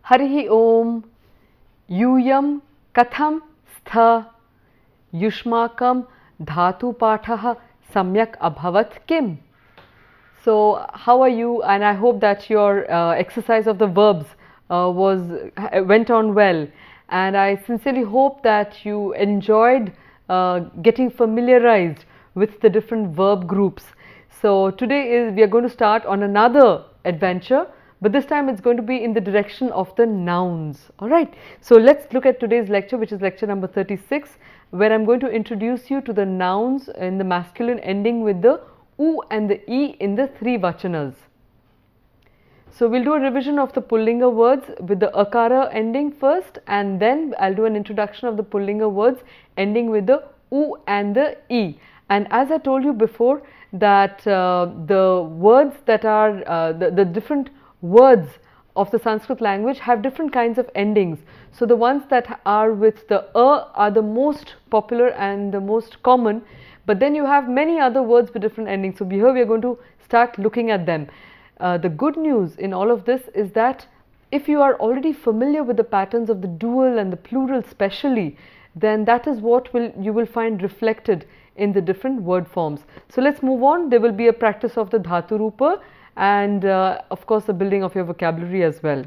Harihi Om Yuyam Katham Stha Yushmakam Dhatu Pathaha Samyak Abhavat Kim. So, how are you? And I hope that your exercise of the verbs went on well. And I sincerely hope that you enjoyed getting familiarized with the different verb groups. So, today we are going to start on another adventure, but this time it's going to be in the direction of the nouns. Alright, so let's look at today's lecture, which is lecture number 36, where I'm going to introduce you to the nouns in the masculine ending with the U and the E in the three vachanas. So, we'll do a revision of the Pullinga words with the Akara ending first, and then I'll do an introduction of the Pullinga words ending with the U and the E. And as I told you before, that the words that are the different words of the Sanskrit language have different kinds of endings. So, the ones that are with the are the most popular and the most common, but then you have many other words with different endings. So, here we are going to start looking at them. The good news in all of this is that if you are already familiar with the patterns of the dual and the plural specially, then that is what you will find reflected in the different word forms. So, let's move on. There will be a practice of the Dhatu Rupa and of course, the building of your vocabulary as well.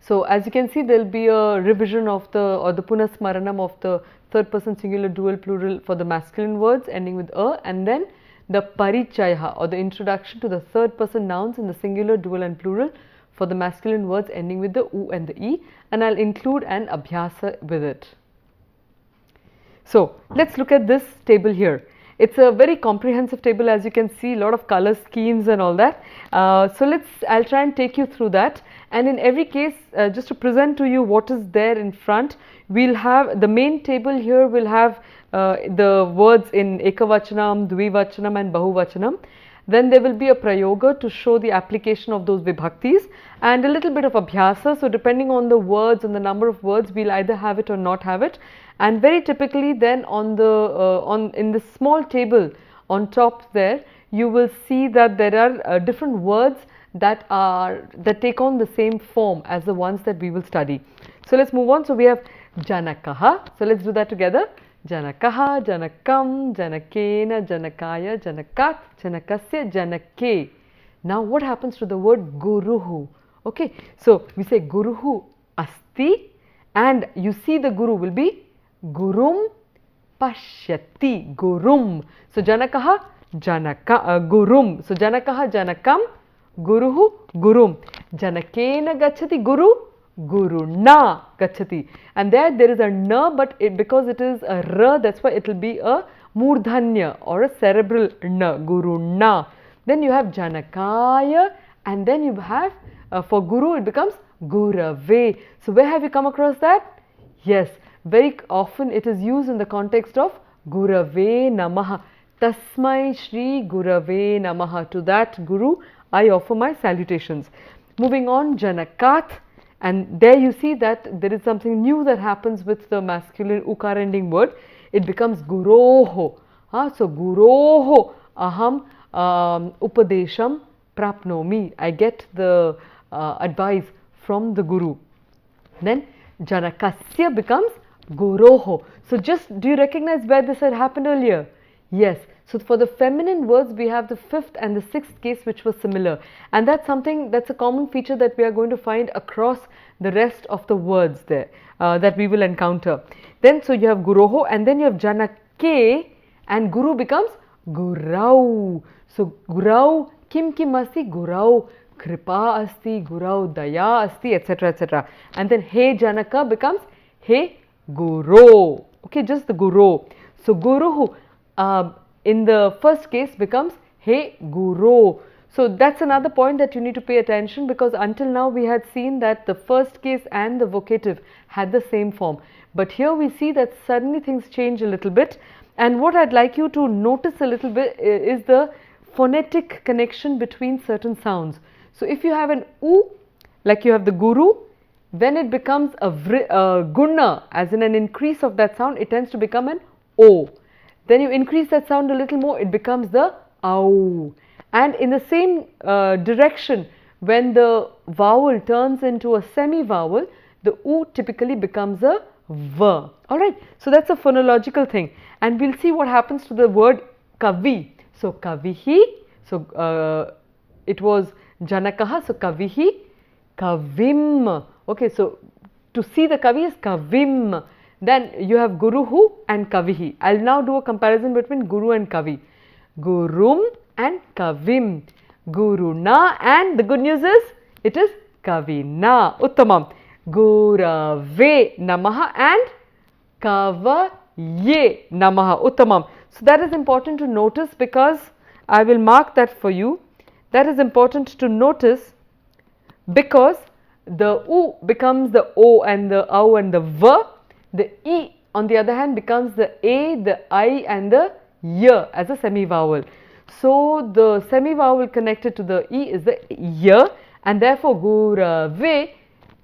So, as you can see, there will be a revision of the Punasmaranam of the third person singular dual plural for the masculine words ending with a, and then the Parichaya or the introduction to the third person nouns in the singular dual and plural for the masculine words ending with the U and the E, and I'll include an Abhyasa with it. So, let's look at this table here. It's a very comprehensive table, as you can see, a lot of color schemes and all that. So, I'll try and take you through that, and in every case just to present to you what is there in front, we'll have the main table here will have the words in Ekavachanam, Dvivachanam and Bahuvachanam. Then there will be a prayoga to show the application of those vibhaktis and a little bit of abhyasa. So, depending on the words and the number of words, we'll either have it or not have it. And very typically then on the in the small table on top there, you will see that there are different words that take on the same form as the ones that we will study. So, let's move on. So, we have Janakaha. So, let's do that together. Janakaha, Janakam, Janakena, Janakaya, Janakat, Janakasya, Janake. Now, what happens to the word Guruhu? Okay, so we say Guruhu Asti, and you see the Guru will be Gurum Pashyati, Gurum. So, Janakaha, Gurum. So, Janakaha, Janakam, Guruhu, Gurum. Janakena Gachati, Guru, Guru na gachati, and there is a na, but because it is a ra, that's why it will be a murdhanya or a cerebral na, Guru na. Then you have Janakaya, and then you have for Guru it becomes Gurave. So, where have you come across that? Yes, very often it is used in the context of Gurave Namaha. Tasmai Shri Gurave Namaha. To that Guru I offer my salutations. Moving on, Janakat. And there you see that there is something new that happens with the masculine ukar ending word. It becomes guroho. So, guroho aham upadesham prapnomi. I get the advice from the guru. Then Janakasya becomes guroho. So, just do you recognize where this had happened earlier? Yes. So, for the feminine words, we have the fifth and the sixth case which was similar, and that's something that's a common feature that we are going to find across the rest of the words there that we will encounter. Then, so you have Guroho, and then you have Janake, and Guru becomes Gurau. So, Gurau, Kim Asti, Gurau, Kripa Asti, Gurau, Daya Asti, etc. etc. And then He Janaka becomes He Guru. Okay, just the Guru. So, Guruhu in the first case becomes He Guru. So, that's another point that you need to pay attention, because until now we had seen that the first case and the vocative had the same form. But here we see that suddenly things change a little bit, and what I'd like you to notice a little bit is the phonetic connection between certain sounds. So, if you have an U, like you have the Guru, when it becomes a guna, as in an increase of that sound, it tends to become an O. Then you increase that sound a little more, it becomes the Au. And in the same direction, when the vowel turns into a semi-vowel, the U typically becomes a V. Alright, so that's a phonological thing. And we'll see what happens to the word kavi. So kavihi, so it was Janakaha, so kavihi, kavim. Okay, so to see the kavi is kavim. Then you have guruhu and kavihi. I'll now do a comparison between guru and kavi. Gurum and kavim. Guruna, and the good news is it is kavina. Uttamam. Gurave namaha and kavaye namaha. Uttamam. So that is important to notice, because I will mark that for you. That is important to notice because the U becomes the O and the OW and the V. The E on the other hand becomes the A, the I and the Y as a semi-vowel. So the semi-vowel connected to the E is the Y, and therefore Gurave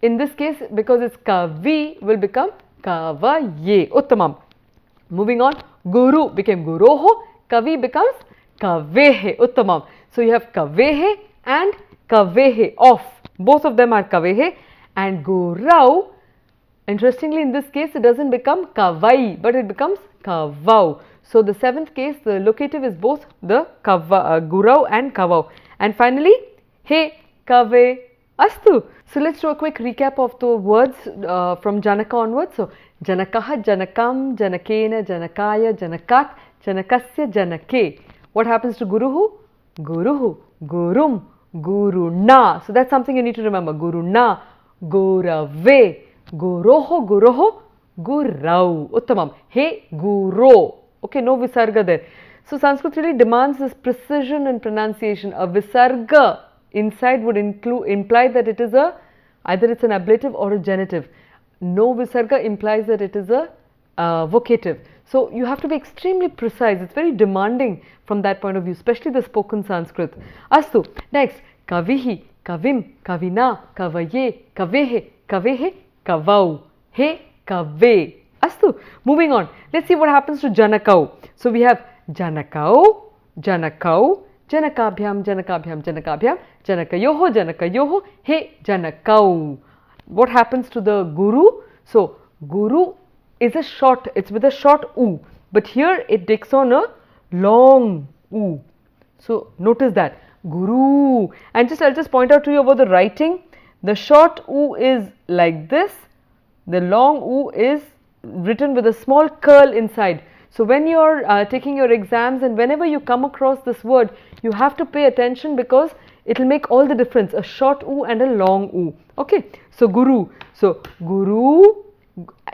in this case, because it's Kavi, will become Kavaye. Uttamam. Moving on, Guru became Guroho, Kavi becomes Kavehe. Uttamam. So you have Kavehe and Kavehe off. Both of them are Kavehe, and Gurau, interestingly in this case it doesn't become Kavai but it becomes Kavau. So the seventh case, the locative is both the Gurau and Kavau. And finally, He Kave Astu. So let's do a quick recap of the words from Janaka onwards. So Janakaha, Janakam, Janakena, Janakaya, Janakat, Janakasya, Janake. What happens to Guruhu? Guruhu, Gurum, Guruna. So that's something you need to remember. Guruna, Gurave, Guroho, Guroho, Gurau. Uttamam. He Guro. Okay, no visarga there. So Sanskrit really demands this precision in pronunciation. A visarga inside would imply that it is either it's an ablative or a genitive. No visarga implies that it is a vocative. So you have to be extremely precise. It's very demanding from that point of view, especially the spoken Sanskrit. Astu. Next, Kavihi, Kavim, Kavina, Kavaye, Kavehe, Kavehe, Kavau, He, Kave. Astu. Moving on. Let's see what happens to Janakau. So we have Janakau, Janakau, Janakabhyam, Janakabhyam, Janakabhyam, Janakayoho, Janakayoho, He, Janakau. What happens to the Guru? So Guru is a short, it's with a short U, but here it takes on a long U. So notice that. Guru. And I'll just point out to you about the writing. The short U is like this. The long U is written with a small curl inside. So when you are taking your exams and whenever you come across this word, you have to pay attention because it will make all the difference, a short U and a long U. Okay, so Guru. So Guru,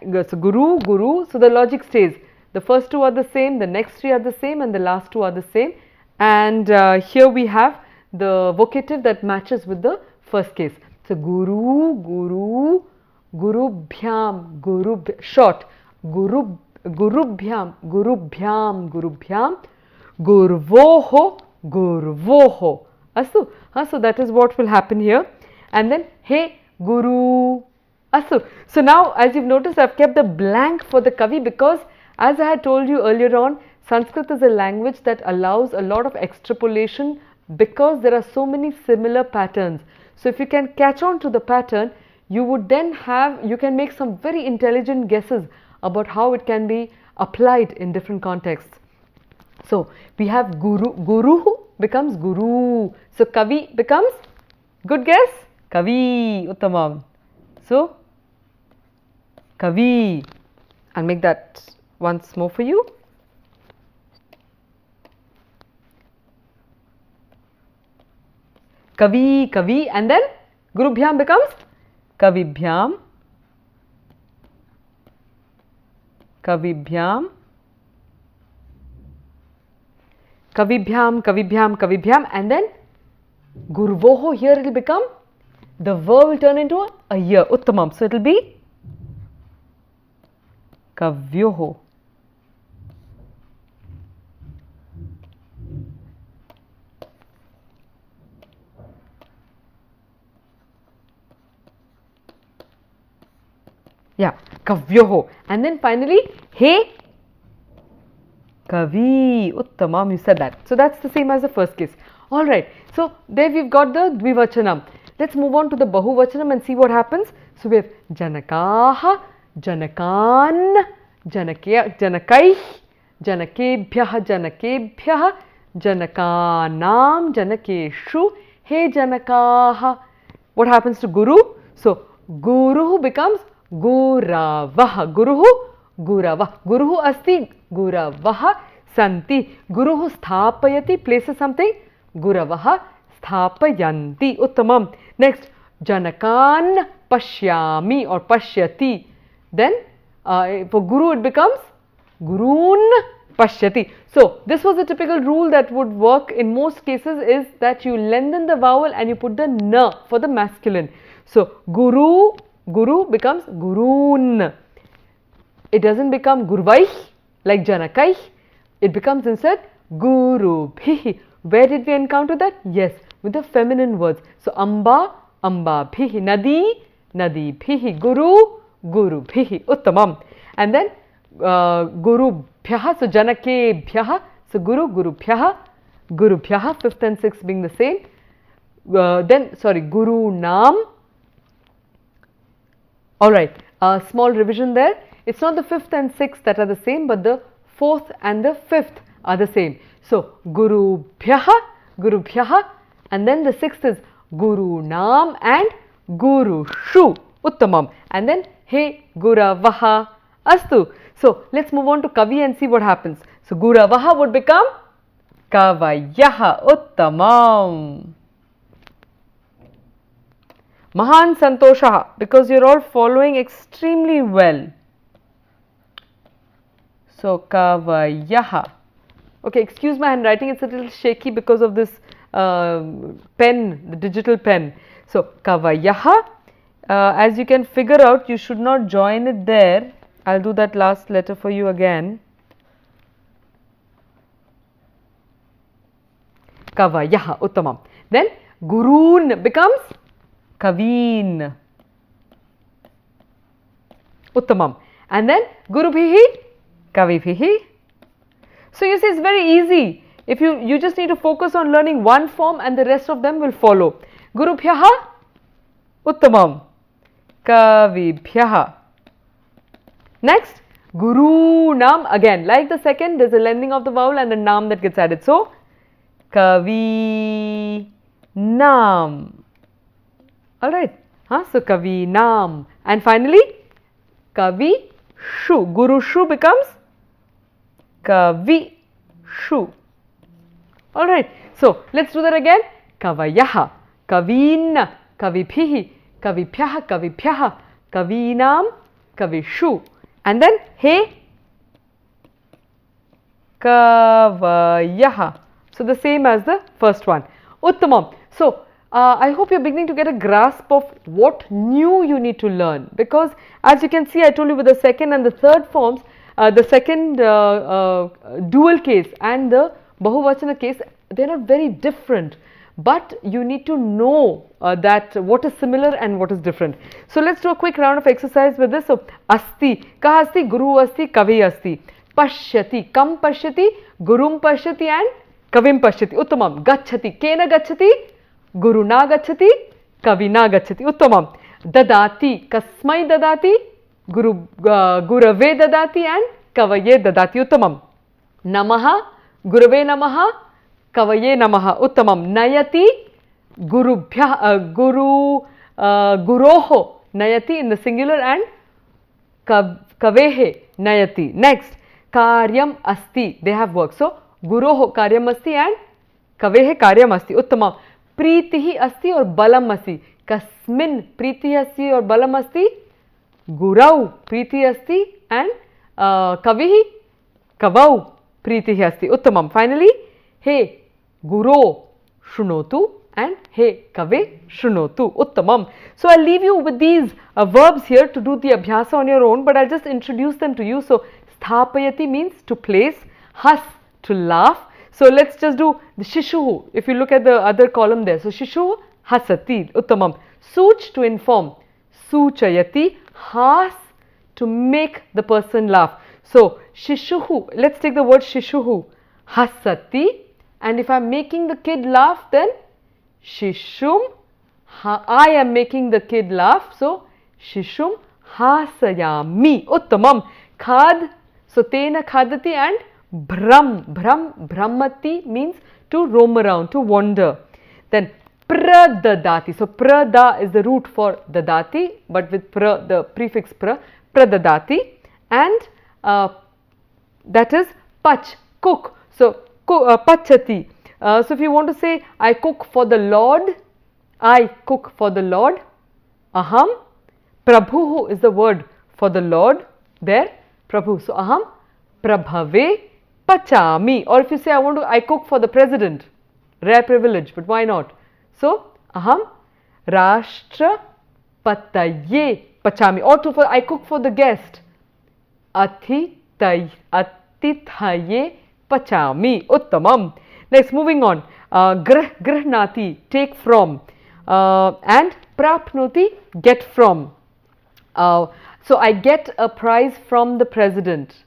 so Guru, Guru. So the logic stays. The first two are the same, the next three are the same, and the last two are the same. And here we have the vocative that matches with the first case. So Guru, Guru, Gurubhyam, Guru, short, Guru, Gurubhyam, Gurubhyam, Gurubhyam, Gurvoho, Gurvoho. Astu. So that is what will happen here. And then He Guru. Astu. So now as you've noticed, I've kept the blank for the Kavi because as I had told you earlier on, Sanskrit is a language that allows a lot of extrapolation because there are so many similar patterns. So if you can catch on to the pattern, you would then you can make some very intelligent guesses about how it can be applied in different contexts. So we have Guru, Guru becomes Guru. So Kavi becomes, good guess, Kavi, Uttamam. So Kavi, I'll make that once more for you. Kavi, Kavi, and then Gurubhyam becomes Kavibhyam, Kavibhyam, Kavibhyam, Kavibhyam, Kavibhyam, and then Gurvoho, here it will become, the verb will turn into a year, Uttamam. So it will be Kavyoho. Yeah, Kavyoho. And then finally, He Kavi. Uttamam, you said that. So that's the same as the first case. Alright, so there we've got the Dvivachanam. Let's move on to the Bahuvachanam and see what happens. So we have Janakaha, Janakan, Janakai, Janakebhyah, Janakebhyah, Janakanam, Janakeshu, He Janakaha. What happens to Guru? So Guruhu becomes Guravah, Guruhu, Guravah, Guruhu asti, Guravah santi, Guruhu sthapayati, places something, Guravah sthapayanti, uttamam. Next, Janakan pashyami or pashyati. Then for Guru it becomes Gurun pashyati. So this was a typical rule that would work in most cases, is that you lengthen the vowel and you put the na for the masculine. So Guru, Guru becomes Gurun. It doesn't become Gurvaih like Janakai. It becomes instead Guru Bhihi. Where did we encounter that? Yes, with the feminine words. So Amba, Amba Bhihi, Nadi, Nadi Bhihi, Guru, Guru Bhihi, Uttamam. And then Guru Bhyaha, so Janake Bhyaha, so Guru, Guru Bhyaha, Guru Bhyaha, 5th and 6th being the same. Then, sorry, Guru Nam. Alright, small revision there. It's not the 5th and 6th that are the same, but the 4th and the 5th are the same. So, Guru Bhyaha, Guru Bhyaha, and then the 6th is Guru Nam and Guru Shu, Uttamam. And then, He Guravaha Astu. So, let's move on to Kavi and see what happens. So, Guravaha would become Kavayaha, Uttamam. Mahan Santoshaha, because you're all following extremely well. So, Kavayaha. Okay, excuse my handwriting, it's a little shaky because of this pen, the digital pen. So, Kavayaha, as you can figure out, you should not join it there. I'll do that last letter for you again. Kavayaha, Uttamam. Then, Gurun becomes Kaveen, Uttamam. And then, Guru Bhihi, Kavi Bhihi. So you see, it's very easy. If you just need to focus on learning one form and the rest of them will follow. Guru Bhyaha, Uttamam, Kavi Bhyaha. Next, Guru Nam, again like the second, there's a lengthening of the vowel and a Nam that gets added. So, Kavi Nam. Alright, so Kavi Nam. And finally, Kavi Shu. Guru Shu becomes Kavi Shu. Alright, so let's do that again. Kavayaha, Kavina, Kavibhihi, Kavibhyaha, Kavibhyaha, Kavinam, Kavishu. And then He Kavayaha. So the same as the first one. Uttamam. So I hope you're beginning to get a grasp of what new you need to learn, because as you can see, I told you with the second and the third forms, the second dual case and the Bahuvachana case, they are not very different, but you need to know that what is similar and what is different. So let's do a quick round of exercise with this. So Asti, Kaha Asti, Guru Asti, Kavi Asti. Pashyati, Kam Pashyati, Gurum Pashyati and Kavim Pashyati. Uttamam. Gacchati, Kena Gacchati, Guruna Gacchati, Kavina Gacchati. Uttamam. Dadati, Kasmai Dadati, Gurave Dadati and Kavaye Dadati. Uttamam. Namaha, Gurave Namaha, Kavaye Namaha. Uttamam. Nayati, Guroho Nayati in the singular and Kavehe Nayati. Next, Karyam Asti, they have work. So, Guroho Karyam Asti and Kavehe Karyam Asti. Uttamam. Pritihi Asti or Balam Asti. Kasmin Pritihi Asti or Balam Asti. Gurau Pritihi Asti and Kavihi Kavau Pritihi Asti. Uttamam. Finally, He Guro Shrunotu and He Kave Shrunotu. Uttamam. So I'll leave you with these verbs here to do the abhyasa on your own, but I'll just introduce them to you. So Sthapayati means to place, Has to laugh. So let's just do the Shishuhu. If you look at the other column there. So Shishuhu Hasati. Uttamam. Such to inform. Suchayati. Has to make the person laugh. So Shishuhu. Let's take the word Shishuhu. Hasati. And if I'm making the kid laugh, then Shishum I am making the kid laugh. So Shishum hasayami. Uttamam. Khad. So tena khadati and brahmati means to roam around, to wander. Then pradadati. So prada is the root for dadati, but with the prefix pradadati, and that is pach, cook. So pachati. So if you want to say I cook for the Lord, I cook for the Lord. Aham. Prabhu is the word for the Lord there. Prabhu. So aham prabhave pachami. Or if you say I cook for the president, rare privilege, but why not? So aham rashtra pataye pachami. Or I cook for the guest, atithaye pachami. Uttamam. Next, moving on. Grihnati, take from, and prapnoti, get from. So I get a prize from the president.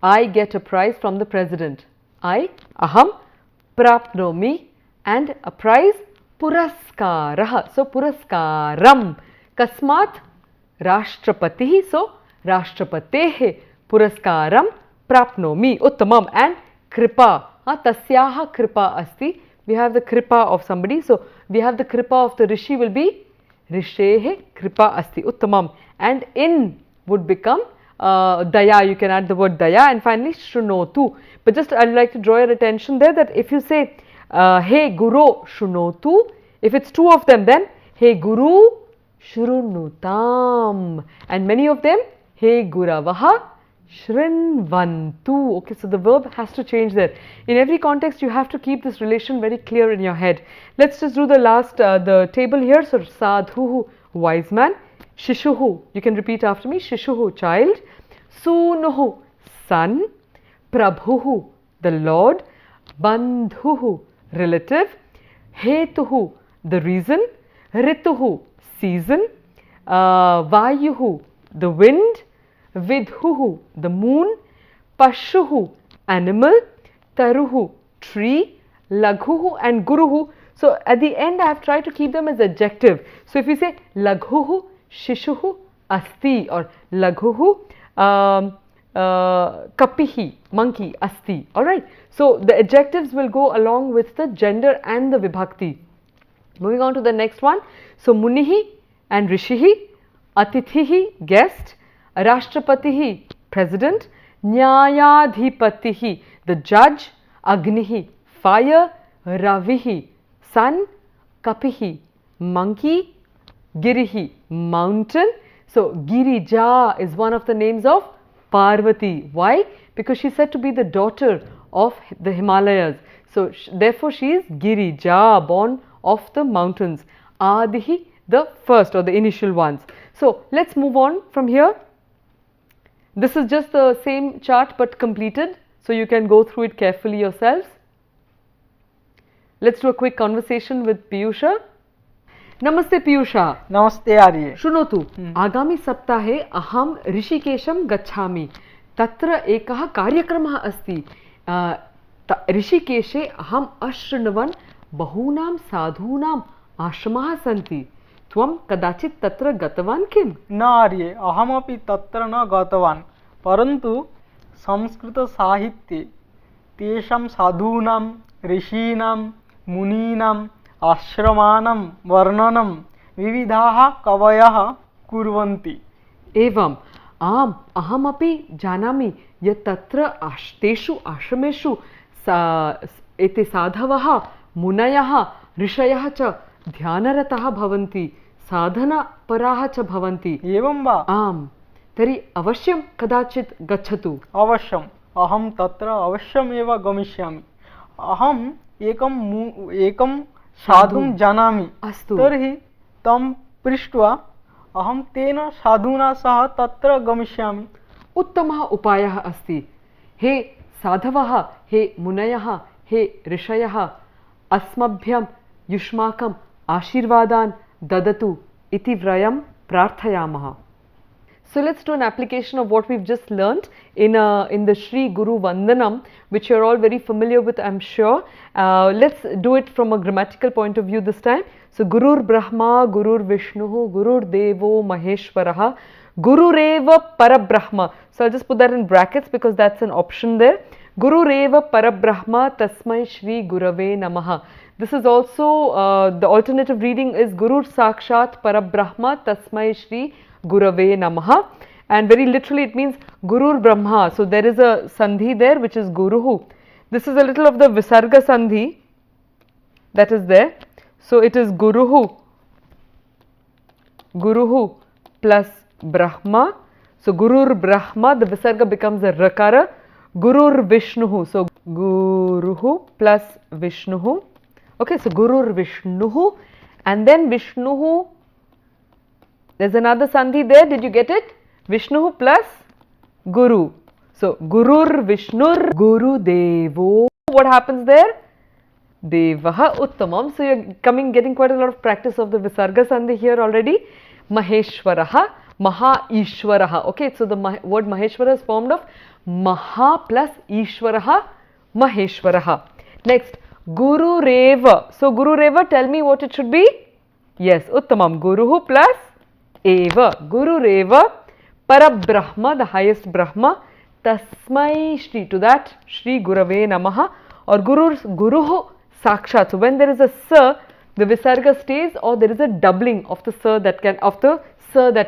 I get a prize from the president. Aham prapnomi, and a prize puraskarah. So puraskaram. Kasmat rashtrapatihi. So rashtrapatehe puraskaram prapnomi. Uttamam. And kripa. Tasyaha kripa asti. We have the kripa of somebody. So we have the kripa of the rishi will be rishehe kripa asti. Uttamam. And in would become daya. You can add the word daya. And finally shrunotu. But just I'd like to draw your attention there that if you say hey guru shrunotu, if it's two of them, then hey guru shrunutam. And many of them hey guravaha shrinvantu. Okay, so the verb has to change there. In every context, you have to keep this relation very clear in your head. Let's just do the last, the table here. So, sadhuhu, wise man. Shishuhu, you can repeat after me. Shishuhu, child. Sunuhu, son. Prabhuhu, the Lord. Bandhuhu, relative. Hetuhu, the reason. Rituhu, season. Vayuhu, the wind. Vidhuhu, the moon. Pashuhu, animal. Taruhu, tree. Laghuhu and guruhu. So at the end I have tried to keep them as adjective. So if you say laghuhu shishuhu asti, or laghuhu kapihi, monkey asti. Alright. So the adjectives will go along with the gender and the vibhakti. Moving on to the next one. So munihi and rishihi, atithihi, guest. Rashtrapatihi, president. Nyayadhipatihi, the judge. Agnihi, fire. Ravihi, sun. Kapihi, monkey. Girihi, mountain. So Girija is one of the names of Parvati. Why? Because she is said to be the daughter of the Himalayas. So therefore she is Girija, born of the mountains. Adihi, the first or the initial ones. So let's move on from here. This is just the same chart but completed, so you can go through it carefully yourselves. Let's do a quick conversation with Piyusha. Namaste Piyusha. Namaste Arye. Shrunotu. Agami saptahe aham Rishikesham gachhami. Tatra ekah karyakramah asti. Rishikeshe aham ashrunavan bahunam sadhunam ashramah santi. Tvam kadachit tatra gatavan kim? Na Arye, ahamapi tatra na gatavan. Parantu Sanskrit साहित्ये तेषां साधूनां ऋषीणां मुनीनां आश्रमाणां वर्णनं विविधाः कवयः कुर्वन्ति. एवम् आम् अहमपि जानामि यत् तत्र तेषु आश्रमेषु एते साधवः मुनयः ऋषयः च ध्यानरताः भवन्ति, साधनापराः च भवन्ति. एवं वा? आम्. तर्हि अवश्यं कदाचित् गच्छतु. अवश्यम्, अहं तत्र अवश्यमेव गमिष्यामि. अहम् एकं साधुं जानामि. अस्तु. तर्हि तं पृष्ट्वा अहं तेन साधुना सह तत्र गमिष्यामि. उत्तमः उपायः अस्ति. हे साधवः, हे मुनयः, हे ऋषयः, अस्मभ्यं युष्माकम् आशीर्वादान् ददतु इति वयं प्रार्थयामः. So let's do an application of what we've just learnt in the Shri Guru Vandanam, which you're all very familiar with, I'm sure. Let's do it from a grammatical point of view this time. So Gurur Brahma, Gurur Vishnu, Gurur Devo Maheshwaraha, Gurureva Parabrahma. So I'll just put that in brackets because that's an option there. Gurureva Parabrahma Tasmai Shri Gurave Namaha. This is also the alternative reading is Gurur Sakshat Parabrahma Tasmai Shri Gurave Namaha, and very literally it means Gurur Brahma. So there is a sandhi there which is Guruhu. This is a little of the Visarga sandhi that is there. So it is Guruhu plus Brahma. So Gurur Brahma, the Visarga becomes a Rakara. Gurur Vishnuhu. So Guruhu plus Vishnuhu. Okay, so Gurur Vishnuhu, and then Vishnuhu. There's another sandhi there. Did you get it? Vishnu plus Guru. So Gurur Vishnur Guru Devo. What happens there? Devaha Uttamam. So you're getting quite a lot of practice of the Visarga sandhi here already. Maheshwaraha, Maha Ishwaraha. Okay, so the word Maheshwara is formed of Maha plus Ishwaraha, Maheshwaraha. Next, Guru Reva. So Guru Reva, tell me what it should be. Yes, Uttamam. Guruhu plus Eva. Guru Reva Parabrahma, the highest Brahma. Tasmai Shri, to that Shri Gurave Namaha, or Guruhu Sakshat. So when there is a Sa, the Visarga stays, or there is a doubling of the Sa that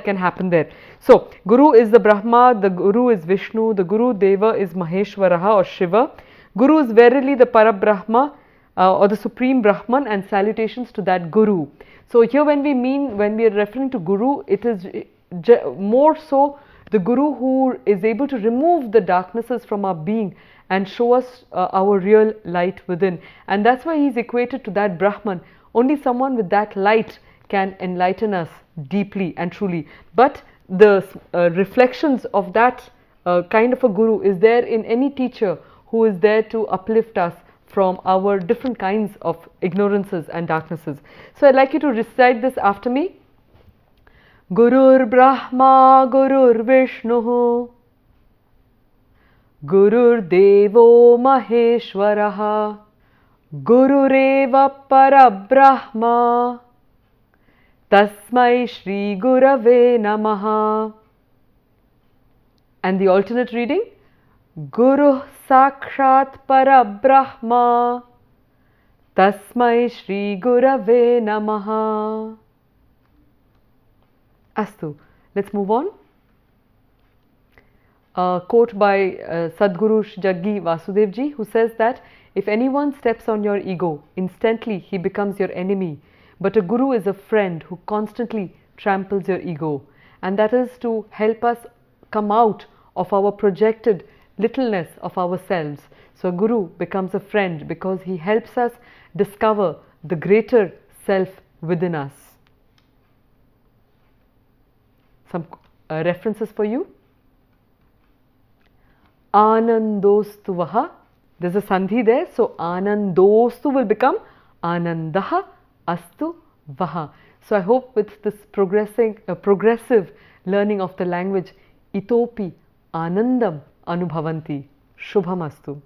can happen there. So Guru is the Brahma, the Guru is Vishnu, the Guru Deva is Maheshwaraha or Shiva. Guru is verily the Parabrahma or the Supreme Brahman, and salutations to that Guru. So here when we are referring to Guru, it is more so the Guru who is able to remove the darknesses from our being and show us our real light within. And that's why he is equated to that Brahman. Only someone with that light can enlighten us deeply and truly. But the reflections of that kind of a Guru is there in any teacher who is there to uplift us from our different kinds of ignorances and darknesses. So I'd like you to recite this after me. Gurur Brahma, Gurur Vishnu, Gurur Devo Maheshwaraha, Gurureva Parabrahma, Tasmai Shri Gurave Namaha. And the alternate reading, Guru Sakshat Parabrahma, Tasmai Shri Gurave Namaha. Astu. Let's move on. A quote by Sadguru Jaggi Vasudev ji, who says that if anyone steps on your ego, instantly he becomes your enemy. But a guru is a friend who constantly tramples your ego. And that is to help us come out of our projected littleness of ourselves. So a guru becomes a friend because he helps us discover the greater self within us. Some references for you. Anandostu vaha. There's a sandhi there. So Anandostu will become Anandaha astu vaha. So I hope with this progressive learning of the language, itopi anandam anubhavanti. Shubhamastu.